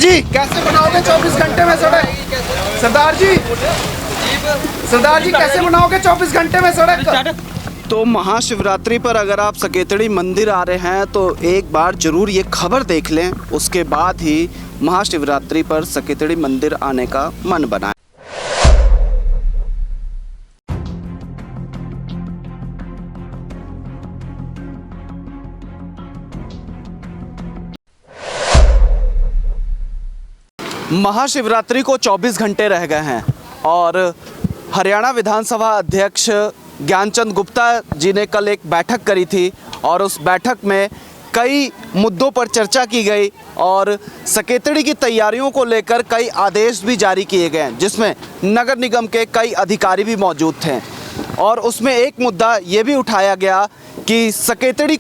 जी कैसे बनाओगे 24 घंटे में सड़क? सरदार जी कैसे बनाओगे 24 घंटे में सड़क? तो महाशिवरात्रि पर अगर आप सकेतड़ी मंदिर आ रहे हैं तो एक बार जरूर ये खबर देख लें, उसके बाद ही महाशिवरात्रि पर सकेतड़ी मंदिर आने का मन बनाए। महाशिवरात्रि को 24 घंटे रह गए हैं और हरियाणा विधानसभा अध्यक्ष ज्ञानचंद गुप्ता जी ने कल एक बैठक करी थी और उस बैठक में कई मुद्दों पर चर्चा की गई और सकेतड़ी की तैयारियों को लेकर कई आदेश भी जारी किए गए, जिसमें नगर निगम के कई अधिकारी भी मौजूद थे। और उसमें एक मुद्दा ये भी उठाया गया कि सकेतड़ी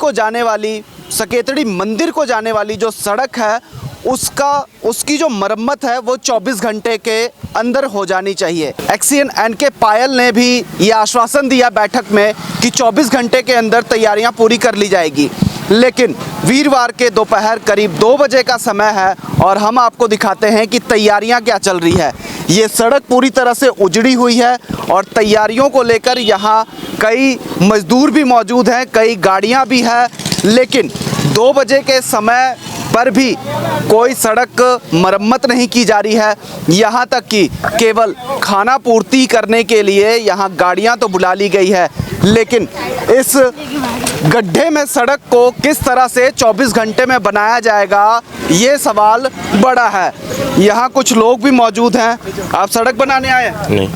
मंदिर को जाने वाली जो सड़क है उसकी जो मरम्मत है वो 24 घंटे के अंदर हो जानी चाहिए। एक्सीएन एनके पायल ने भी ये आश्वासन दिया बैठक में कि 24 घंटे के अंदर तैयारियां पूरी कर ली जाएगी, लेकिन वीरवार के दोपहर करीब 2 बजे का समय है और हम आपको दिखाते हैं कि तैयारियां क्या चल रही है। ये सड़क पूरी तरह से उजड़ी हुई है और तैयारियों को लेकर यहाँ कई मजदूर भी मौजूद हैं, कई गाड़ियाँ भी हैं, लेकिन 2 बजे के समय पर भी कोई सड़क मरम्मत नहीं की जा रही है। यहाँ तक कि केवल खाना पूर्ति करने के लिए यहाँ गाड़ियाँ तो बुला ली गई है, लेकिन इस गड्ढे में सड़क को किस तरह से 24 घंटे में बनाया जाएगा, ये सवाल बड़ा है। यहाँ कुछ लोग भी मौजूद हैं। आप सड़क बनाने आए? नहीं।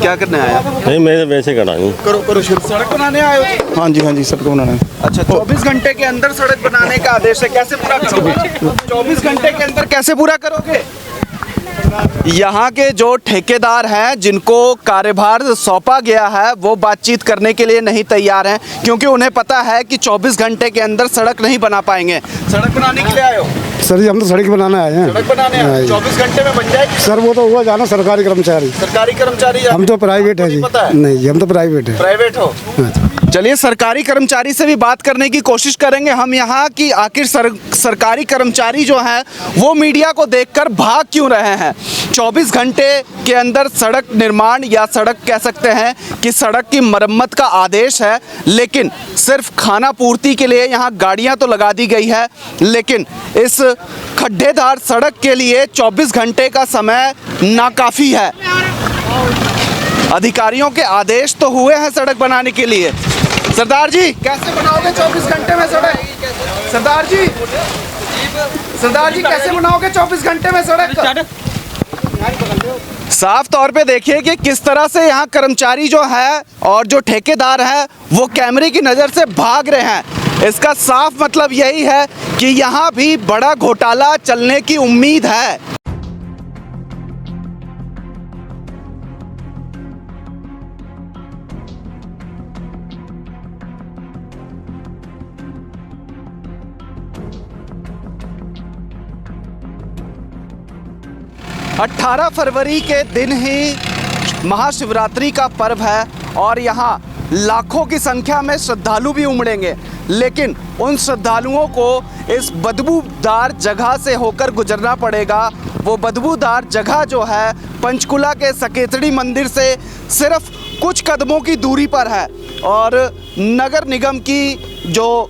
क्या करने आए? नहीं, मैं वैसे कराऊँ। करो सड़क बनाने आए हो? हाँ जी सड़क बनाना। अच्छा, 24 घंटे के अंदर सड़क बनाने का आदेश है, कैसे पूरा करोगे? 24 घंटे के अंदर कैसे पूरा करोगे? यहाँ के जो ठेकेदार हैं जिनको कार्यभार सौंपा गया है वो बातचीत करने के लिए नहीं तैयार हैं, क्योंकि उन्हें पता है कि 24 घंटे के अंदर सड़क नहीं बना पाएंगे। सड़क बनाने के लिए आए हो? सर जी हम तो सड़क बनाने आए हैं। सड़क बनाने आए हैं। 24 घंटे में बन जाएगी? सर वो तो हुआ जाना सरकारी कर्मचारी। हम तो प्राइवेट है जी। नहीं जी, हम तो प्राइवेट हो। चलिए सरकारी कर्मचारी से भी बात करने की कोशिश करेंगे हम यहाँ कि आखिर सरकारी कर्मचारी जो हैं वो मीडिया को देखकर भाग क्यों रहे हैं। 24 घंटे के अंदर सड़क निर्माण या सड़क कह सकते हैं कि सड़क की मरम्मत का आदेश है, लेकिन सिर्फ खाना पूर्ति के लिए यहाँ गाड़ियाँ तो लगा दी गई है, लेकिन इस खड्डेदार सड़क के लिए 24 घंटे का समय नाकाफी है। अधिकारियों के आदेश तो हुए हैं सड़क बनाने के लिए। सरदार जी कैसे बनाओगे 24 घंटे में सड़क? सरदार जी कैसे बनाओगे 24 घंटे में सड़क? साफ तौर पे देखिए कि किस तरह से यहाँ कर्मचारी जो है और जो ठेकेदार है वो कैमरे की नज़र से भाग रहे हैं। इसका साफ मतलब यही है कि यहाँ भी बड़ा घोटाला चलने की उम्मीद है। अठारह फरवरी के दिन ही महाशिवरात्रि का पर्व है और यहाँ लाखों की संख्या में श्रद्धालु भी उमड़ेंगे, लेकिन उन श्रद्धालुओं को इस बदबूदार जगह से होकर गुजरना पड़ेगा। वो बदबूदार जगह जो है पंचकुला के सकेतड़ी मंदिर से सिर्फ कुछ कदमों की दूरी पर है और नगर निगम की जो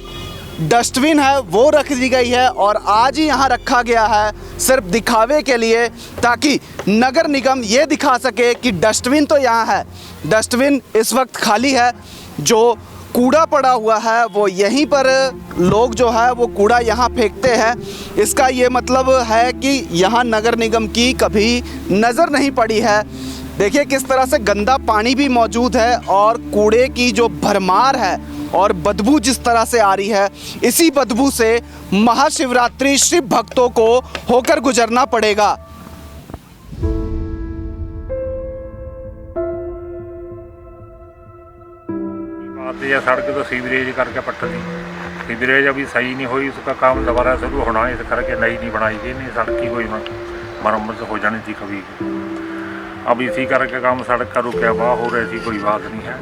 डस्टबिन है वो रख दी गई है और आज ही यहाँ रखा गया है सिर्फ दिखावे के लिए, ताकि नगर निगम ये दिखा सके कि डस्टबिन तो यहाँ है। डस्टबिन इस वक्त खाली है, जो कूड़ा पड़ा हुआ है वो यहीं पर लोग जो है वो कूड़ा यहाँ फेंकते हैं। इसका ये मतलब है कि यहाँ नगर निगम की कभी नज़र नहीं पड़ी है। देखिए किस तरह से गंदा पानी भी मौजूद है और कूड़े की जो भरमार है और बदबू जिस तरह से आ रही है, इसी बदबू से महाशिवरात्रि शिव भक्तों को होकर गुजरना पड़ेगा। सड़क तो सीवरेज करके पट्ट दी, सीवरेज अभी सही नहीं हुई, उसका काम दोबारा शुरू होना, इस करके नई बनाई गई, नहीं सड़क की कोई मरम्मत हो जानी थी कभी। अब इसी करके काम सड़क का रुका हुआ हो रहा, ऐसी कोई बात नहीं है।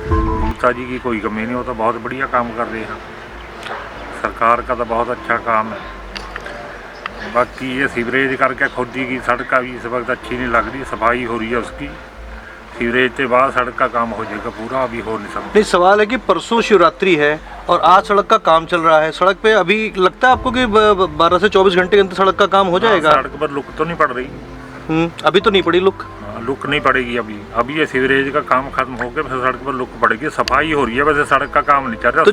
गुप्ता जी की कोई कमी नहीं, वो तो बहुत बढ़िया काम कर रहे हैं। सरकार का तो बहुत अच्छा काम है। बाकी ये सीवरेज करके खुद ही की सड़क भी इस वक्त अच्छी नहीं लग रही, सफाई हो रही है उसकी। सीवरेज के बाद सड़क का काम हो जाएगा पूरा, अभी हो नहीं सकता। नहीं, सवाल है कि परसों शिवरात्रि है और आज सड़क का काम चल रहा है। सड़क पे अभी लगता है आपको कि 12 से 24 घंटे के अंदर सड़क का काम हो जाएगा? सड़क पर लुक तो नहीं पड़ रही। अभी तो नहीं पड़ी लुक। लुक नहीं पड़ेगी अभी ये सीवरेज का काम खत्म हो गया, फिर सड़क पर लुक पड़ेगी। सफाई हो रही है, वैसे सड़क का काम नहीं चल रहा। तो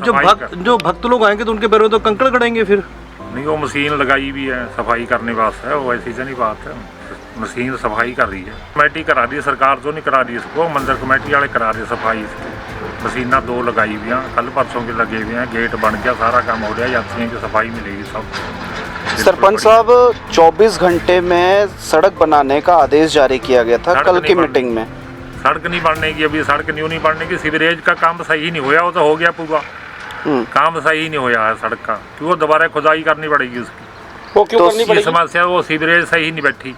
जो भक्त लोग आएंगे तो उनके पैरों में तो कंकड़ गड़ेंगे फिर? नहीं, वो मशीन लगाई भी है सफाई करने वास्ते, वो ऐसी से नहीं बात है। मशीन सफाई कर रही है, कमेटी करा दी है, सरकार तो नहीं करा रही इसको, मंदिर कमेटी वाले करा रहे सफाई इसकी। मशीना 2 लगाई हुई हैं, कल परसों के लगे हुए हैं, गेट बन गया, सारा काम हो रहा है, यात्रियों की सफाई मिलेगी सब। सरपंच साहब 24 घंटे में सड़क बनाने का आदेश जारी किया गया था कल की मीटिंग में। सड़क नहीं बनने की, अभी सड़क न्यू नहीं बनने की, सीवरेज का काम सही नहीं हुआ, वो तो हो गया पूरा काम सही नहीं हुआ है सड़क का, क्यों दोबारा खुदाई करनी पड़ेगी उसकी। वो क्यों करनी पड़ेगी? समस्या वो सीवरेज सही नहीं बैठी,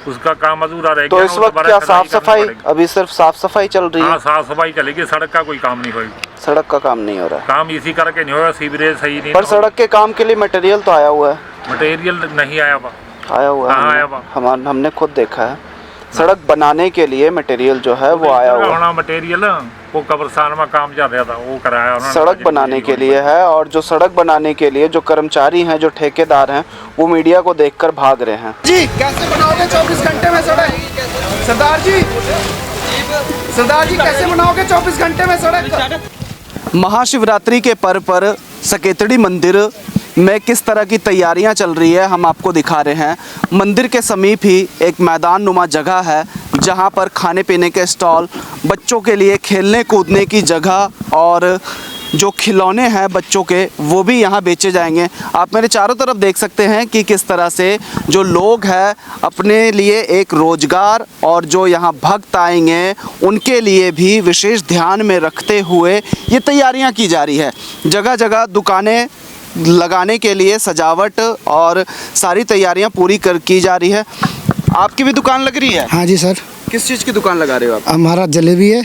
उसका काम अधूरा रह गया। तो इस वक्त क्या साफ सफाई, अभी सिर्फ साफ सफाई चल रही है? हाँ, साफ सफाई चलेगी, सड़क का कोई काम नहीं होगा। सड़क का काम नहीं हो रहा है, काम इसी करके नहीं होगा, सीवरेज सही नहीं। पर सड़क के काम के लिए मटेरियल तो आया हुआ है। मटेरियल नहीं आया हुआ। आया हुआ है, आया हुआ, हमने खुद देखा है। सड़क बनाने के लिए मटेरियल जो है वो आया हुआ है। मटेरियल वो कब्रिस्तान में काम चल रहा था, वो कराया उन्होंने। सड़क बनाने के लिए है, और जो सड़क बनाने के लिए जो कर्मचारी हैं, जो ठेकेदार हैं, वो मीडिया को देखकर भाग रहे हैं। जी, कैसे बनाओगे 24 घंटे में सड़क? सरदार जी कैसे बनाओगे 24 घंटे में सड़क? महाशिवरात्रि के पर्व पर सकेतड़ी मंदिर में किस तरह की तैयारियां चल रही है हम आपको दिखा रहे हैं। मंदिर के समीप ही एक मैदान नुमा जगह है, जहां पर खाने पीने के स्टॉल, बच्चों के लिए खेलने कूदने की जगह और जो खिलौने हैं बच्चों के, वो भी यहाँ बेचे जाएंगे। आप मेरे चारों तरफ देख सकते हैं कि किस तरह से जो लोग हैं अपने लिए एक रोज़गार, और जो यहाँ भक्त आएंगे उनके लिए भी विशेष ध्यान में रखते हुए ये तैयारियाँ की जा रही है। जगह जगह दुकानें लगाने के लिए सजावट और सारी तैयारियां पूरी की जा रही है। आपकी भी दुकान लग रही है? हाँ जी सर। किस चीज़ की दुकान लगा रहे हो आप? हमारा जलेबी है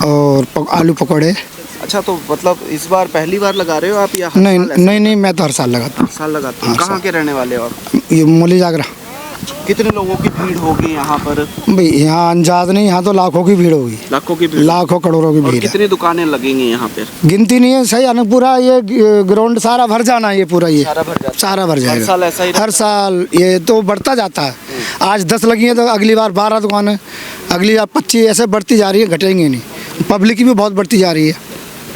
और आलू पकौड़े। अच्छा, तो मतलब इस बार पहली बार लगा रहे हो आप या? नहीं, मैं तो हर साल लगाता हूँ। साल लगाते हो? कहाँ के रहने वाले हो आप? ये मोली जागरा। कितने लोगों की भीड़ होगी यहाँ पर? भाई यहाँ अंदाज नहीं, यहाँ तो लाखों की भीड़ होगी। लाखों की भीड़? लाखों करोड़ों की भीड़। कितनी दुकानें लगेंगी यहाँ पे? गिनती नहीं है, सही आने पूरा ये ग्राउंड सारा भर जाना, ये पूरा ये सारा भर जाएगा। हर साल ऐसा ही? हर साल ये तो बढ़ता जाता है। आज 10 लगी है तो अगली बार 12 दुकानें, अगली बार 25, ऐसे बढ़ती जा रही है, घटेंगे नहीं। पब्लिक भी बहुत बढ़ती जा रही है।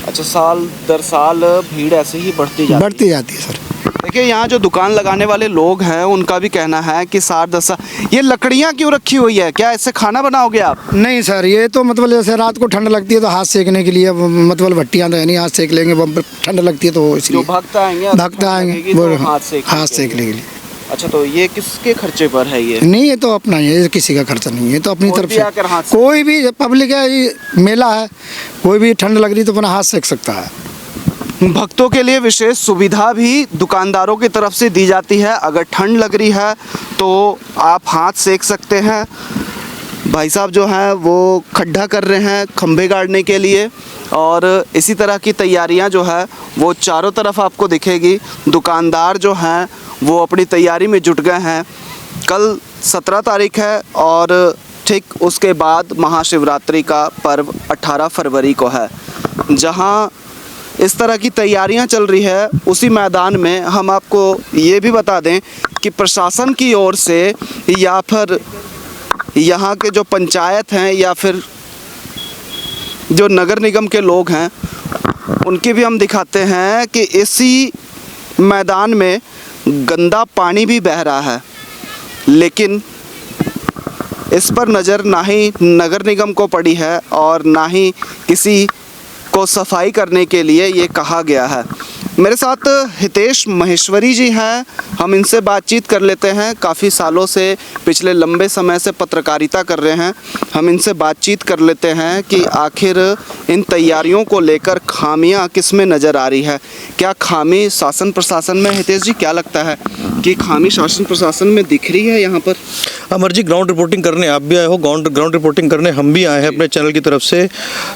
अच्छा, साल दर साल भीड़ ऐसे ही बढ़ती जाती है सर। देखिए, यहाँ जो दुकान लगाने वाले लोग हैं उनका भी कहना है कि 7-10 ये लकड़ियाँ क्यों रखी हुई है? क्या इससे खाना बनाओगे आप? नहीं सर, ये तो मतलब जैसे रात को ठंड लगती है तो हाथ सेकने के लिए, मतलब भट्टियाँ तो नहीं, हाथ सेक लेंगे, ठंड लगती है तो इसलिए भक्त आएंगे वो हाथ सेकने के लिए। अच्छा, तो ये किसके खर्चे पर है ये? नहीं, ये तो अपना ही है, किसी का खर्चा नहीं है, तो अपनी तरफ से कोई भी पब्लिक है, मेला है, कोई भी ठंड लग रही तो अपना हाथ सेक सकता है। भक्तों के लिए विशेष सुविधा भी दुकानदारों की तरफ से दी जाती है। अगर ठंड लग रही है तो आप हाथ सेक सकते हैं। भाई साहब जो हैं वो खड्डा कर रहे हैं खंभे गाड़ने के लिए, और इसी तरह की तैयारियां जो है वो चारों तरफ आपको दिखेगी। दुकानदार जो हैं वो अपनी तैयारी में जुट गए हैं। कल 17 तारीख है और ठीक उसके बाद महाशिवरात्रि का पर्व 18 फरवरी को है। जहां इस तरह की तैयारियां चल रही है, उसी मैदान में हम आपको ये भी बता दें कि प्रशासन की ओर से या फिर यहाँ के जो पंचायत हैं या फिर जो नगर निगम के लोग हैं, उनकी भी हम दिखाते हैं कि इसी मैदान में गंदा पानी भी बह रहा है, लेकिन इस पर नज़र ना ही नगर निगम को पड़ी है और ना ही किसी को सफाई करने के लिए ये कहा गया है। मेरे साथ हितेश महेश्वरी जी हैं, हम इनसे बातचीत कर लेते हैं। काफ़ी सालों से, पिछले लंबे समय से पत्रकारिता कर रहे हैं। हम इनसे बातचीत कर लेते हैं कि आखिर इन तैयारियों को लेकर खामियां किस में नज़र आ रही है। क्या खामी शासन प्रशासन में? हितेश जी, क्या लगता है कि खामी शासन प्रशासन में दिख रही है यहाँ पर? अमर जी, ग्राउंड रिपोर्टिंग करने आप भी आए हो, ग्राउंड रिपोर्टिंग करने हम भी आए हैं अपने चैनल की तरफ से।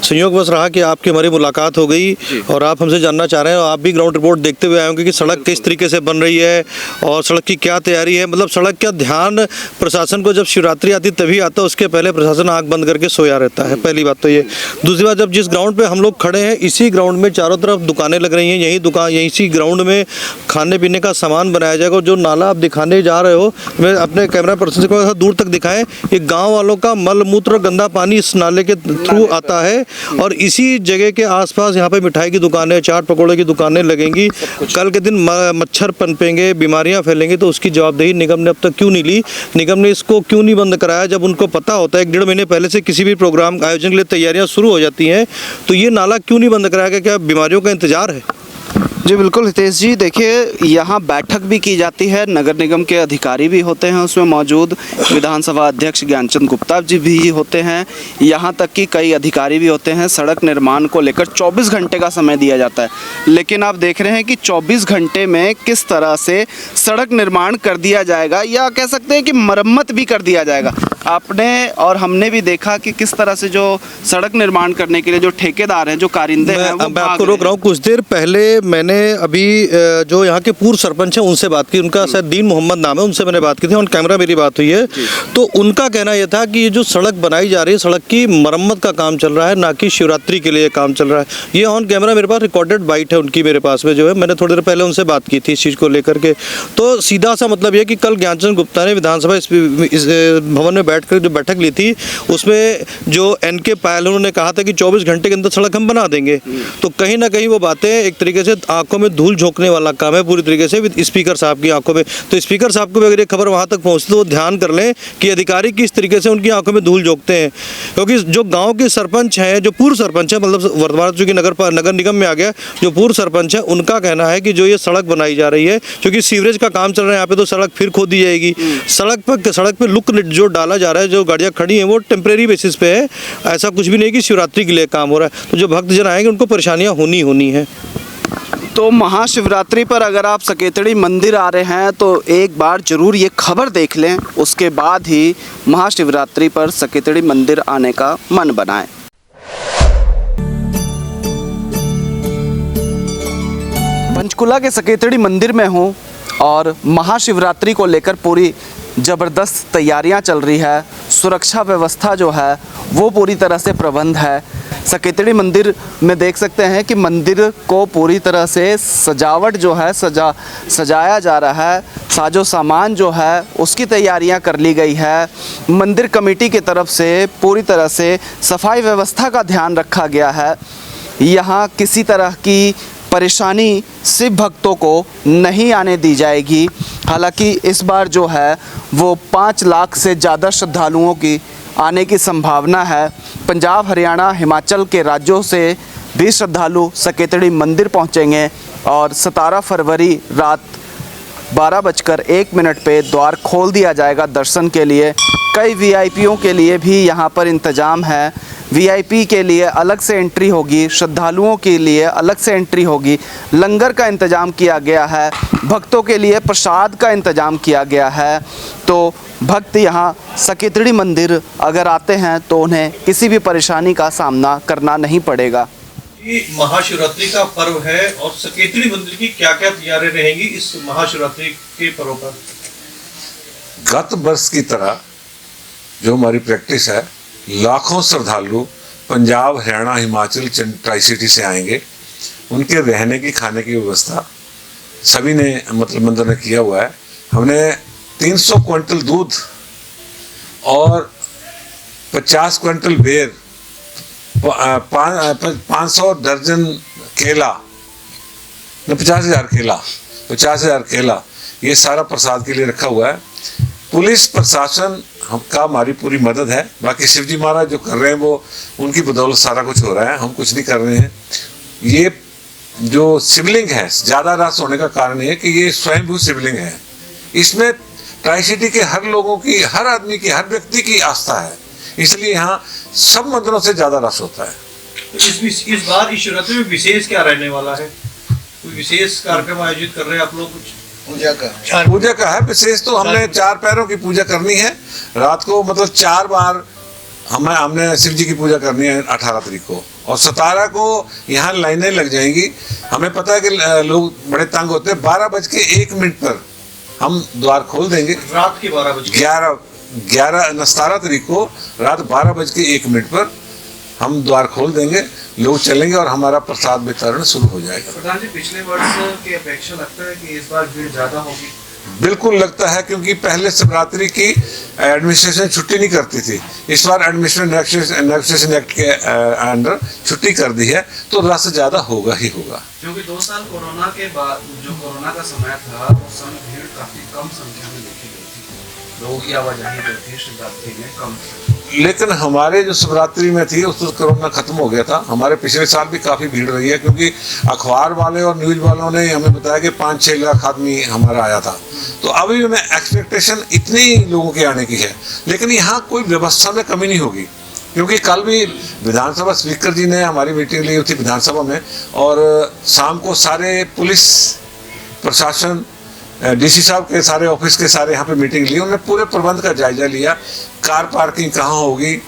संयोग बस रहा कि आपकी हमारी मुलाकात हो गई और आप हमसे जानना चाह रहे हैं, आप भी ग्राउंड ग्राउंड रिपोर्ट देखते हुए आए होंगे कि सड़क किस तरीके से बन रही है और सड़क की क्या तैयारी है। मतलब सड़क का ध्यान प्रशासन को जब शिवरात्रि आती तभी आता है, उसके पहले प्रशासन आँख बंद करके सोया रहता है। पहली बात तो ये। दूसरी बात, जब जिस ग्राउंड पे हम लोग खड़े हैं इसी ग्राउंड में चारों तरफ दुकानें लग रही हैं, यहीं इसी ग्राउंड में खाने पीने का सामान बनाया जाएगा। और जो नाला आप दिखाने जा रहे हो, मैं अपने कैमरा पर्सन से कहूँगा दूर तक दिखाएं, ये गाँव वालों का मल मूत्र गंदा पानी इस नाले के थ्रू आता है और इसी जगह के आसपास यहाँ पे मिठाई की दुकानें, चाट पकौड़े की दुकानें लगेंगी। कल के दिन मच्छर पनपेंगे, बीमारियाँ फैलेंगी, तो उसकी जवाबदेही निगम ने अब तक क्यों नहीं ली? निगम ने इसको क्यों नहीं बंद कराया? जब उनको पता होता है 1-1.5 महीने पहले से किसी भी प्रोग्राम आयोजन के लिए तैयारियां शुरू हो जाती हैं, तो ये नाला क्यों नहीं बंद कराया गया? क्या बीमारियों का इंतजार है? जी बिल्कुल हितेश जी, देखिए यहाँ बैठक भी की जाती है, नगर निगम के अधिकारी भी होते हैं उसमें मौजूद, विधानसभा अध्यक्ष ज्ञानचंद गुप्ता जी भी होते हैं, यहाँ तक कि कई अधिकारी भी होते हैं। सड़क निर्माण को लेकर 24 घंटे का समय दिया जाता है, लेकिन आप देख रहे हैं कि 24 घंटे में किस तरह से सड़क निर्माण कर दिया जाएगा, या कह सकते हैं कि मरम्मत भी कर दिया जाएगा। आपने और हमने भी देखा कि किस तरह से जो सड़क निर्माण करने के लिए जो ठेकेदार हैं, जो कारिंदे हैं, वो मैं आपको रोक रहा हूँ। कुछ देर पहले मैंने अभी जो यहाँ के पूर्व सरपंच हैं उनसे बात की, उनका शायद दीन मोहम्मद नाम है, उनसे मैंने बात की थी, ऑन कैमरा मेरी बात हुई है। तो उनका कहना यह था कि ये जो सड़क बनाई जा रही है, सड़क की मरम्मत का काम चल रहा है, ना कि शिवरात्रि के लिए काम चल रहा है। ये ऑन कैमरा मेरे पास रिकॉर्डेड बाइट है उनकी, मेरे पास में जो है, मैंने थोड़ी देर पहले उनसे बात की थी इस चीज़ को लेकर के। तो सीधा सा मतलब यह कि कल ज्ञानचंद गुप्ता ने विधानसभा इस भवन में बैठकर जो बैठक ली थी, उसमें जो NK पायल उन्होंने कहा था कि 24 घंटे के अंदर सड़क हम बना देंगे। तो कहीं ना कहीं वो बातें एक तरीके से आंखों में धूल झोंकने वाला काम है पूरी तरीके से स्पीकर साहब की आंखों में। तो स्पीकर साहब को भी अगर ये खबर वहाँ तक पहुँचती तो वो ध्यान कर लें कि अधिकारी किस तरीके से उनकी आंखों में धूल झोंकते हैं। क्योंकि जो गाँव के सरपंच हैं, जो पूर्व सरपंच हैं, मतलब वर्तमान चूँकि नगर निगम में आ गया, जो पूर्व सरपंच है उनका कहना है कि जो ये सड़क बनाई जा रही है, क्योंकि सीवरेज का काम चल रहा है यहाँ पे, तो सड़क फिर खो दी जाएगी। सड़क पर लुक जो डाला जा रहा है, जो गाड़ियाँ खड़ी हैं, वो टेम्परेरी बेसिस पे है, ऐसा कुछ भी नहीं कि शिवरात्रि के लिए काम हो रहा है। तो जो भक्तजन आएंगे उनको परेशानियां होनी है। तो महाशिवरात्रि पर अगर आप सकेतड़ी मंदिर आ रहे हैं तो एक बार जरूर ये खबर देख लें, उसके बाद ही महाशिवरात्रि पर सकेतड़ी मंदिर आने का मन बनाएं। पंचकुला के सकेतड़ी मंदिर में हूँ और महाशिवरात्रि को लेकर पूरी ज़बरदस्त तैयारियां चल रही है। सुरक्षा व्यवस्था जो है वो पूरी तरह से प्रबंध है। सकेतड़ी मंदिर में देख सकते हैं कि मंदिर को पूरी तरह से सजावट जो है सजाया जा रहा है। साजो सामान जो है उसकी तैयारियां कर ली गई है। मंदिर कमेटी की तरफ से पूरी तरह से सफाई व्यवस्था का ध्यान रखा गया है। यहाँ किसी तरह की परेशानी शिव भक्तों को नहीं आने दी जाएगी। हालांकि इस बार जो है वो 5 लाख से ज़्यादा श्रद्धालुओं की आने की संभावना है। पंजाब, हरियाणा, हिमाचल के राज्यों से भी श्रद्धालु सकेतड़ी मंदिर पहुंचेंगे और 17 फरवरी रात 12:01 पे द्वार खोल दिया जाएगा दर्शन के लिए। कई वीआईपीओं के लिए भी यहाँ पर इंतज़ाम है। वीआईपी के लिए अलग से एंट्री होगी, श्रद्धालुओं के लिए अलग से एंट्री होगी। लंगर का इंतज़ाम किया गया है, भक्तों के लिए प्रसाद का इंतज़ाम किया गया है। तो भक्त यहाँ सकेतड़ी मंदिर अगर आते हैं तो उन्हें किसी भी परेशानी का सामना करना नहीं पड़ेगा। ये महाशिवरात्रि का पर्व है और सकेतड़ी मंदिर की क्या क्या तैयारियां रहेंगी इस महाशिवरात्रि के पर्व पर? गत वर्ष की तरह जो हमारी प्रैक्टिस है, लाखों श्रद्धालु पंजाब, हरियाणा, हिमाचल, ट्राई सिटी से आएंगे। उनके रहने की, खाने की व्यवस्था सभी ने मतलब मंदिर ने किया हुआ है। हमने 300 क्विंटल दूध और 50 क्विंटल बेर, 500 दर्जन केला, 50,000 केला, 50,000 केला, ये सारा प्रसाद के लिए रखा हुआ है। पुलिस प्रशासन का हमारी पूरी मदद है। बाकी शिवजी महाराज जो कर रहे हैं वो उनकी बदौलत सारा कुछ हो रहा है, हम कुछ नहीं कर रहे हैं। ये जो शिवलिंग है, ज़्यादा रस होने का कारण है कि ये स्वयंभू शिवलिंग है। इसमें ट्राई सिटी के हर लोगों की, हर आदमी की, हर व्यक्ति की आस्था है, इसलिए यहाँ सब मंदिरों से ज़्यादा रस होता है। इस बार इस शिवरात्रि में विशेष क्या रहने वाला है? कोई विशेष कार्यक्रम आयोजित कर रहे हैं आप लोग? कुछ पूजा का है विशेष, तो हमने 4 पैरों की पूजा करनी है। रात को मतलब 4 बार हमने शिव जी की पूजा करनी है 18 तारीख को, और 17 को यहाँ लाइनें लग जाएंगी। हमें पता है कि लोग बड़े तंग होते हैं। 12:01 पर हम द्वार खोल देंगे। रात के 12 बजे 17 तारीख को रात 12:01 पर हम द्वार खोल देंगे, लोग चलेंगे और हमारा प्रसाद वितरण शुरू हो जाएगा। प्रधान जी, पिछले वर्ष की अपेक्षा लगता है कि इस बार भीड़ ज्यादा होगी? बिल्कुल लगता है, क्योंकि पहले शिवरात्रि की एडमिनिस्ट्रेशन छुट्टी नहीं करती थी। इस बार एडमिनिस्ट्रेशन एक्ट के अंडर छुट्टी कर दी है, तो रस ज्यादा होगा ही होगा। क्योंकि 2 साल कोरोना के बाद, जो कोरोना का समय था, उस समय भीड़ काफी कम संख्या में देखी गई थी, लोगों की आवाजाही जो थी शिवरात्रि में कम थी। लेकिन हमारे जो शिवरात्रि में थी उस कोरोना खत्म हो गया था। हमारे पिछले साल भी काफ़ी भीड़ रही है, क्योंकि अखबार वाले और न्यूज़ वालों ने हमें बताया कि 5-6 लाख आदमी हमारा आया था। तो अभी हमें एक्सपेक्टेशन इतनी लोगों के आने की है, लेकिन यहाँ कोई व्यवस्था में कमी नहीं होगी, क्योंकि कल भी विधानसभा स्पीकर जी ने हमारी मीटिंग ली थी विधानसभा में, और शाम को सारे पुलिस प्रशासन, डीसी साहब के सारे ऑफिस के सारे यहाँ पे मीटिंग ली। उन्होंने पूरे प्रबंध का जायजा लिया, कार पार्किंग कहाँ होगी,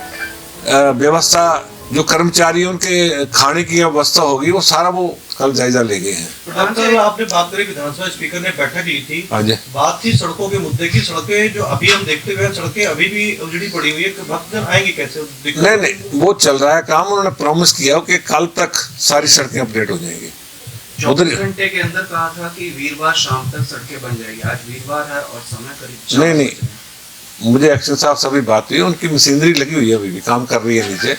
व्यवस्था जो कर्मचारी उनके खाने की व्यवस्था होगी, वो सारा वो कल जायजा ले गए हैं। प्रधान आपने बात करी, विधानसभा स्पीकर ने बैठक ली थी, बात थी सड़कों के मुद्दे की। सड़कें जो अभी हम देखते हुए सड़कें अभी भी उजड़ी पड़ी हुई है, भक्तजन आएंगे कैसे? नहीं, वो चल रहा है काम। उन्होंने प्रॉमिस किया कि कल तक सारी सड़कें अपडेट हो जाएंगी। 24 घंटे के अंदर कहा था कि वीरवार शाम तक सड़कें बन जाएगी। आज वीरवार है और समय करीब नहीं, मुझे एक्शन साहब से भी बात हुई, उनकी मशीनरी लगी हुई है, अभी भी काम कर रही है नीचे,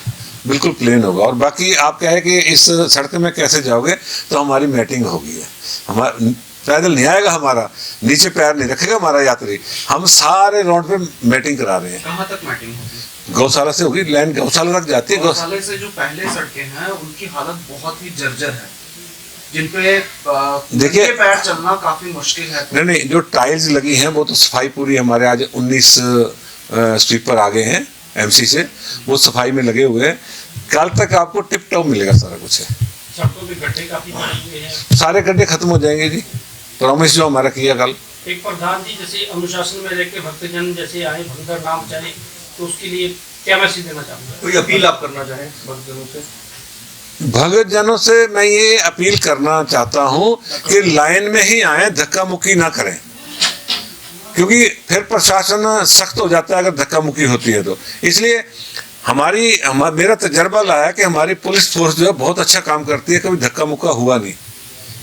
बिल्कुल प्लेन होगा। और बाकी आप क्या है कि इस सड़क में कैसे जाओगे, तो हमारी मैटिंग होगी है। हमारा पैदल नहीं आएगा, हमारा नीचे पैर नहीं रखेगा हमारा यात्री। हम सारे रोड पे मैटिंग करा रहे हैं। कहाँ तक मैटिंग होगी? गौशाला से होगी, लाइन गौशाला तक जाती है। गौशाले से जो पहले सड़कें हैं उनकी हालत बहुत ही जर्जर है, जिनपे देखिए पैर चलना काफी मुश्किल है। नहीं, जो टाइल्स लगी हैं वो तो सफाई पूरी, हमारे आज 19 स्वीपर आ गए हैं एमसी से, वो सफाई में लगे हुए हैं। कल तक आपको टिप टॉप मिलेगा सारा कुछ है। सड़कों पे गड्ढे काफी बने हुए हैं, सारे गड्ढे खत्म हो जाएंगे जी, प्रॉमिस जो हमारा किया कल। एक प्रधान जी, जैसे अनुशासन में रहकर भक्तजन जैसे आए, भगदड़ नाम चले, तो उसके लिए क्या मैसेज देना चाहूँगा? कोई अपील आप करना चाहें भक्तजनों से? भगत जनों से मैं ये अपील करना चाहता हूँ कि लाइन में ही आए, धक्का मुक्की ना करें, क्योंकि फिर प्रशासन सख्त हो जाता है अगर धक्का मुक्की होती है तो। इसलिए मेरा तजर्बा लाया कि हमारी पुलिस फोर्स जो है बहुत अच्छा काम करती है, कभी धक्का मुक्का हुआ नहीं,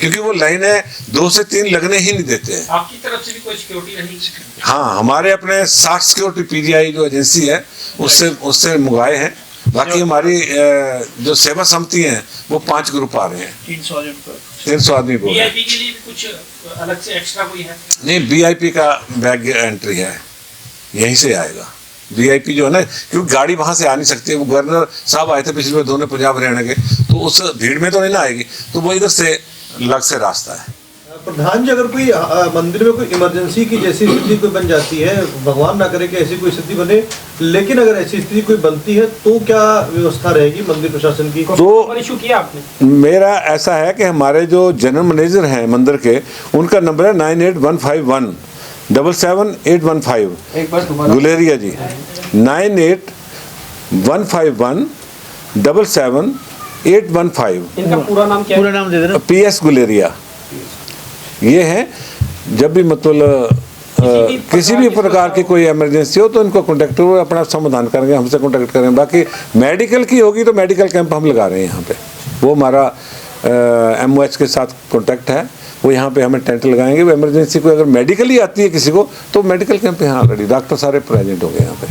क्योंकि वो लाइनें 2 से 3 लगने ही नहीं देते हैं। आपकी तरफ से भी कोई सिक्योरिटी रही? हाँ, हमारे अपने 60 सिक्योरिटी पीजीआई जो एजेंसी है उससे मंगवाए हैं। बाकी हमारी जो सेवा समिति हैं वो 5 ग्रुप आ रहे हैं, 300 आदमी बोल रहे हैं। वीआईपी के लिए भी कुछ अलग से एक्स्ट्रा कोई है? नहीं, वीआईपी का बैग एंट्री है, यहीं से आएगा। वीआईपी जो है ना, क्योंकि गाड़ी वहां से आ नहीं सकती है। वो गवर्नर साहब आए थे पिछले बार दोनों पंजाब हरियाणा के, तो उस भीड़ में तो नहीं ना आएगी, तो वो इधर से अलग से रास्ता है। प्रधान जी, अगर कोई मंदिर में कोई इमरजेंसी की जैसी स्थिति कोई बन जाती है, भगवान ना करे कि ऐसी कोई स्थिति बने, लेकिन अगर ऐसी स्थिति कोई बनती है तो क्या व्यवस्था रहेगी मंदिर प्रशासन की? तो इशू किया आपने? मेरा ऐसा है कि हमारे जो जनरल मैनेजर हैं मंदिर के, उनका नंबर है 98151 77815, गुलेरिया जी, 98151 77815। इनका पूरा नाम क्या है? पूरा नाम दे देना। PS गुलेरिया। ये है, जब भी मतलब किसी भी प्रकार की कोई इमरजेंसी हो तो इनको कॉन्टेक्ट करो, अपना समाधान करेंगे, हमसे कॉन्टेक्ट करें। बाकी मेडिकल की होगी तो मेडिकल कैंप हम लगा रहे हैं यहाँ पे, वो हमारा MOH के साथ कॉन्टेक्ट है, वो यहाँ पे हमें टेंट लगाएंगे। वो इमरजेंसी को अगर मेडिकली आती है किसी को तो मेडिकल कैंप यहाँ ऑलरेडी डॉक्टर सारे प्रेजेंट हो गए यहाँ पे।